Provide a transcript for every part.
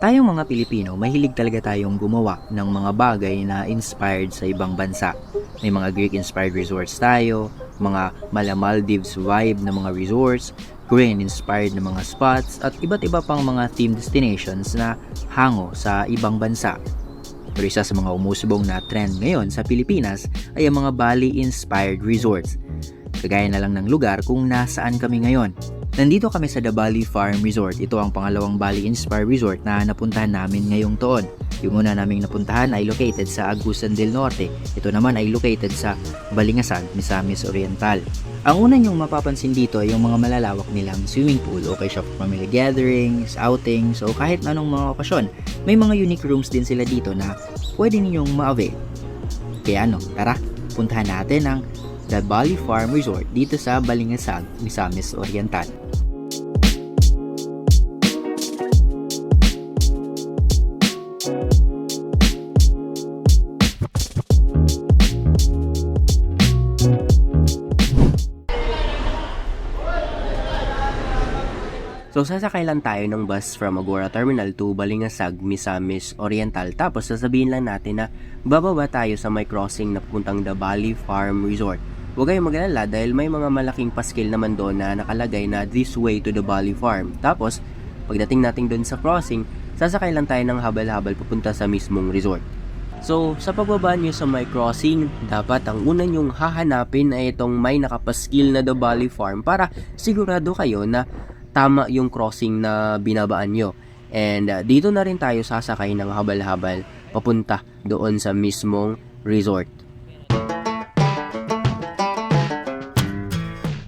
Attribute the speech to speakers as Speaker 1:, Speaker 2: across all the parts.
Speaker 1: Tayong mga Pilipino, mahilig talaga tayong gumawa ng mga bagay na inspired sa ibang bansa. May mga Greek-inspired resorts tayo, mga Maldives vibe na mga resorts, Korean-inspired na mga spots, at iba't iba pang mga theme destinations na hango sa ibang bansa. Pero isa sa mga umusubong na trend ngayon sa Pilipinas ay ang mga Bali-inspired resorts. Kagaya na lang ng lugar kung nasaan kami ngayon. Nandito kami sa The Bali Farm Resort. Ito ang pangalawang Bali-inspired resort na napuntahan namin ngayong taon. Yung una naming napuntahan ay located sa Agusan del Norte. Ito naman ay located sa Balingasag, Misamis Oriental. Ang una nyong mapapansin dito ay yung mga malalawak nilang swimming pool. Okay siya for family gatherings, outings, o kahit anong mga okasyon. May mga unique rooms din sila dito na pwede ninyong ma-avail. Kaya tara, puntahan natin ang The Bali Farm Resort dito sa Balingasag, Misamis Oriental. So sasakay lang tayo ng bus from Agora Terminal to Balingasag, Misamis Oriental. Tapos sasabihin lang natin na bababa tayo sa may crossing na pupuntang The Bali Farm Resort. Huwag kayong mag-alala dahil may mga malaking paskil naman doon na nakalagay na this way to the Bali Farm. Tapos pagdating natin doon sa crossing, sasakay lang tayo ng habal-habal pupunta sa mismong resort. So, sa pagbaba nyo sa may crossing, dapat ang una nyong hahanapin ay itong may nakapaskil na The Bali Farm para sigurado kayo na tama yung crossing na binabaan nyo. And dito na rin tayo sasakay ng habal-habal papunta doon sa mismong resort.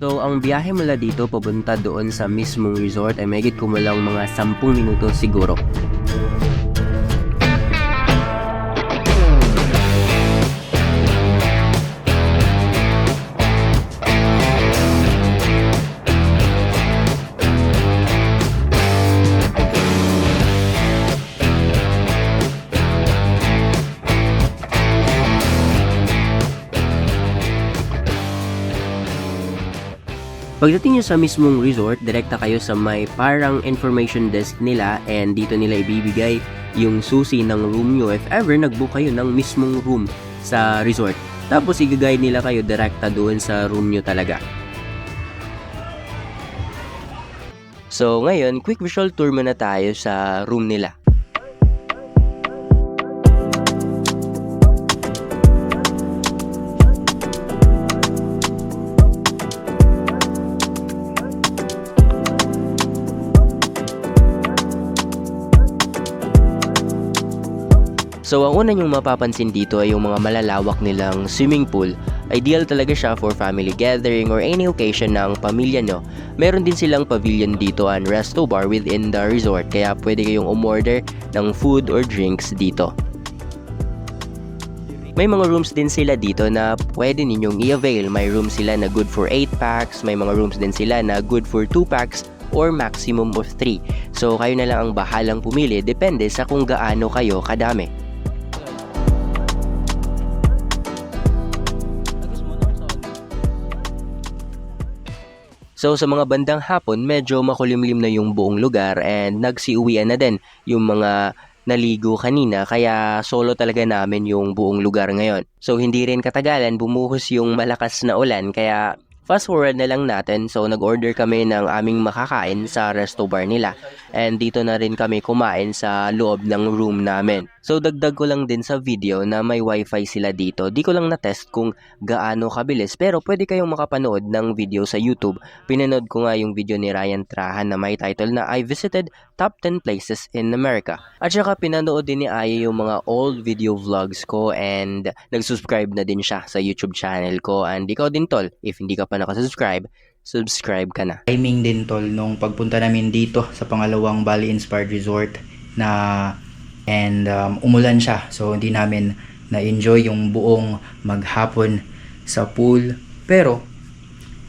Speaker 1: So, ang biyahe mula dito papunta doon sa mismong resort ay mahigit kumulang mga 10 minuto siguro. Pagdating nyo sa mismong resort, direkta kayo sa may parang information desk nila and dito nila ibibigay yung susi ng room nyo if ever nag-book kayo ng mismong room sa resort. Tapos i-guide nila kayo direkta doon sa room nyo talaga. So ngayon, quick visual tour muna tayo sa room nila. So ang una nyong mapapansin dito ay yung mga malalawak nilang swimming pool. Ideal talaga siya for family gathering or any occasion ng pamilya nyo. Meron din silang pavilion dito and resto bar within the resort, kaya pwede kayong umorder ng food or drinks dito. May mga rooms din sila dito na pwede ninyong i-avail. May room sila na good for 8 packs, may mga rooms din sila na good for 2 packs or maximum of 3. So kayo na lang ang bahalang pumili, depende sa kung gaano kayo kadami. So sa mga bandang hapon, medyo makulimlim na yung buong lugar and nagsiuwian na din yung mga naligo kanina, kaya solo talaga namin yung buong lugar ngayon. So hindi rin katagalan, bumuhos yung malakas na ulan, kaya fast forward na lang natin. So nag-order kami ng aming makakain sa resto bar nila and dito na rin kami kumain sa loob ng room namin. So dagdag ko lang din sa video na may wifi sila dito. Di ko lang na-test kung gaano kabilis, pero pwede kayong makapanood ng video sa YouTube. Pinanood ko nga yung video ni Ryan Trahan na may title na I Visited Top 10 Places in America. At saka pinanood din ni Aya yung mga old video vlogs ko and nag-subscribe na din siya sa YouTube channel ko. And ikaw din tol, if hindi ka pa nakasubscribe, subscribe ka na.
Speaker 2: Timing din tol nung pagpunta namin dito sa pangalawang Bali Inspired Resort na umulan siya, so hindi namin na-enjoy yung buong maghapon sa pool, pero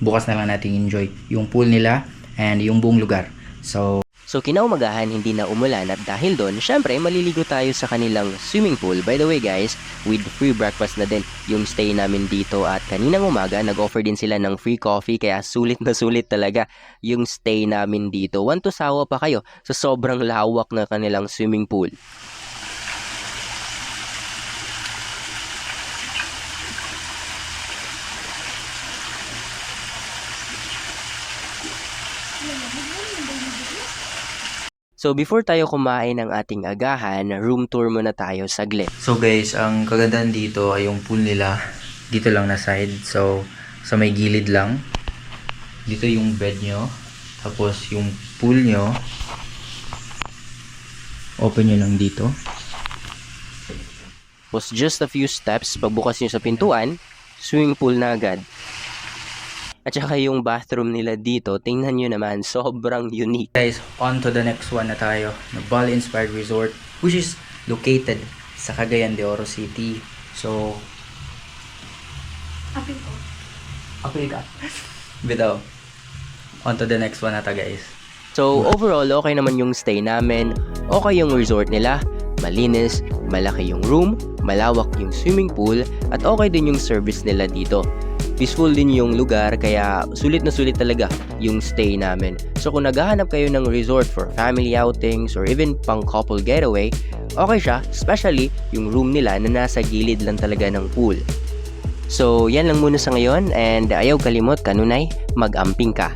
Speaker 2: bukas na lang natin enjoy yung pool nila and yung buong lugar. So
Speaker 3: So kinaumagahan hindi na umulan at dahil doon, syempre maliligo tayo sa kanilang swimming pool. By the way guys, with free breakfast na din yung stay namin dito at kaninang umaga nag-offer din sila ng free coffee kaya sulit na sulit talaga yung stay namin dito. Want to sawa pa kayo sa sobrang lawak na kanilang swimming pool. So before tayo kumain ng ating agahan, room tour muna tayo saglit.
Speaker 2: So guys, ang kagandahan dito ay yung pool nila dito lang na side. So sa may gilid lang. Dito yung bed nyo. Tapos yung pool nyo. Open nyo lang dito.
Speaker 3: Was just a few steps, pagbukas nyo sa pintuan, swimming pool na agad. At saka yung bathroom nila dito, tingnan nyo naman, sobrang unique.
Speaker 2: Guys, on to the next one na tayo. Na Bali Inspired Resort, which is located sa Cagayan de Oro City. So, apil ka. Bitaw. On to the next one na ta guys.
Speaker 3: So overall, okay naman yung stay namin, okay yung resort nila, malinis, malaki yung room, malawak yung swimming pool, at okay din yung service nila dito. Peaceful din yung lugar kaya sulit na sulit talaga yung stay namin. So kung naghahanap kayo ng resort for family outings or even pang couple getaway, okay siya, especially yung room nila na nasa gilid lang talaga ng pool. So yan lang muna sa ngayon and ayaw kalimot kanunay, mag-amping ka.